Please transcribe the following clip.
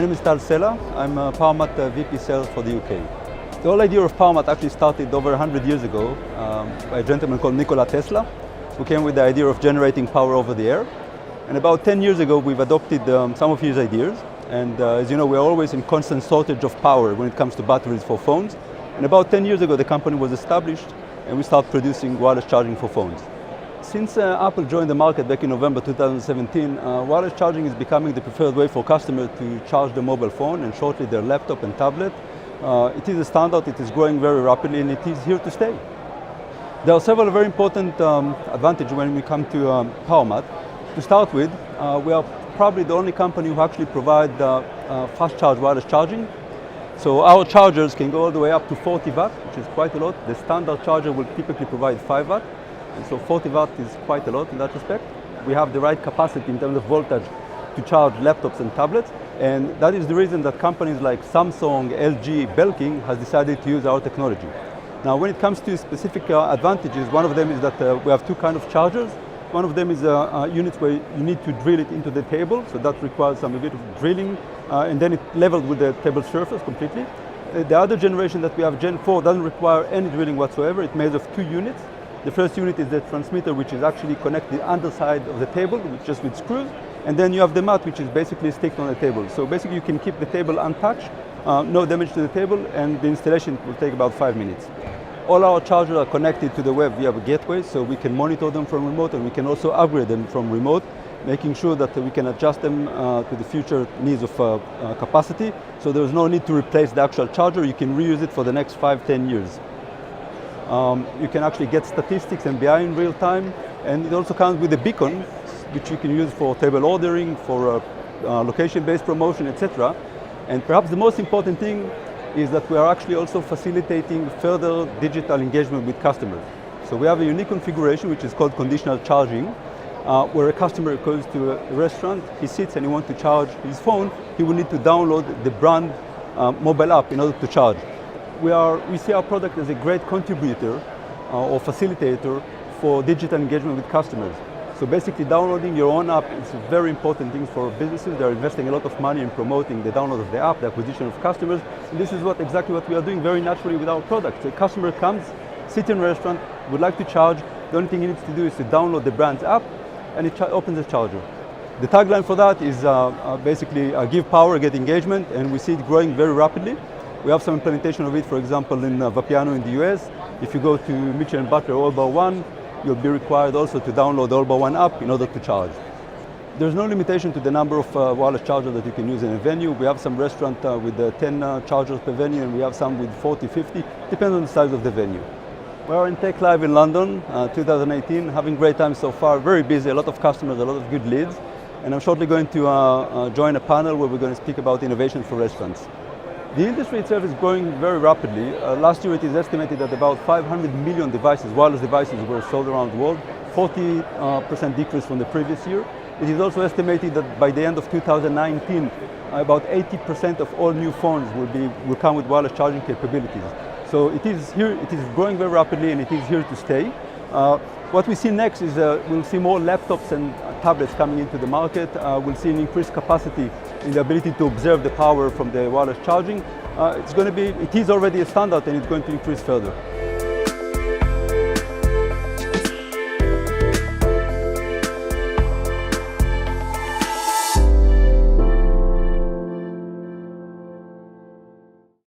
My name is Tal Sela. I'm a Powermat VP Sales for the UK. The whole idea of Powermat actually started over 100 years ago by a gentleman called Nikola Tesla, who came with the idea of generating power over the air. And about 10 years ago, we've adopted some of his ideas. And as you know, we're always in constant shortage of power when it comes to batteries for phones. And about 10 years ago, the company was established, and we started producing wireless charging for phones. Since Apple joined the market back in November 2017, wireless charging is becoming the preferred way for customers to charge their mobile phone and shortly their laptop and tablet. It is a standard, it is growing very rapidly, and it is here to stay. There are several very important advantages when we come to Powermat. To start with, we are probably the only company who actually provide fast charge wireless charging. So our chargers can go all the way up to 40 watt, which is quite a lot. The standard charger will typically provide 5 watt. And so 40 watt is quite a lot in that respect. We have the right capacity in terms of voltage to charge laptops and tablets. And that is the reason that companies like Samsung, LG, Belkin has decided to use our technology. Now, when it comes to specific advantages, one of them is that we have two kinds of chargers. One of them is units where you need to drill it into the table, so that requires some bit of drilling, and then it's leveled with the table surface completely. The other generation that we have, Gen 4, doesn't require any drilling whatsoever. It's made of two units. The first unit is the transmitter, which is actually connected the underside of the table, just with screws, and then you have the mat, which is basically sticked on the table. So basically you can keep the table untouched, no damage to the table, and the installation will take about 5 minutes. All our chargers are connected to the web via a gateway, so we can monitor them from remote, and we can also upgrade them from remote, making sure that we can adjust them to the future needs of capacity. So there's no need to replace the actual charger. You can reuse it for the next 5-10 years. You can actually get statistics and BI in real time, and it also comes with a beacon, which you can use for table ordering, for location-based promotion, etc. And perhaps the most important thing is that we are actually also facilitating further digital engagement with customers. So we have a unique configuration which is called conditional charging, where a customer goes to a restaurant, he sits and he wants to charge his phone, he will need to download the brand mobile app in order to charge. We see our product as a great contributor or facilitator for digital engagement with customers. So basically downloading your own app is a very important thing for businesses. They're investing a lot of money in promoting the download of the app, the acquisition of customers. And this is exactly what we are doing very naturally with our product. So a customer comes, sits in a restaurant, would like to charge. The only thing he needs to do is to download the brand's app, and it opens the charger. The tagline for that is basically give power, get engagement, and we see it growing very rapidly. We have some implementation of it, for example, in Vapiano in the US. If you go to Mitchell & Butler All Bar One, you'll be required also to download the All Bar One app in order to charge. There's no limitation to the number of wireless chargers that you can use in a venue. We have some restaurants with 10 chargers per venue, and we have some with 40, 50, depends on the size of the venue. We're in Tech Live in London, 2018, having great time so far, very busy, a lot of customers, a lot of good leads. And I'm shortly going to join a panel where we're going to speak about innovation for restaurants. The industry itself is growing very rapidly. Last year it is estimated that about 500 million devices, wireless devices, were sold around the world, 40% decrease from the previous year. It is also estimated that by the end of 2019, about 80% of all new phones will come with wireless charging capabilities. So it is here, it is growing very rapidly, and it is here to stay. What we see next is we'll see more laptops and tablets coming into the market. We'll see an increased capacity in the ability to observe the power from the wireless charging. It is already a standard, and it's going to increase further.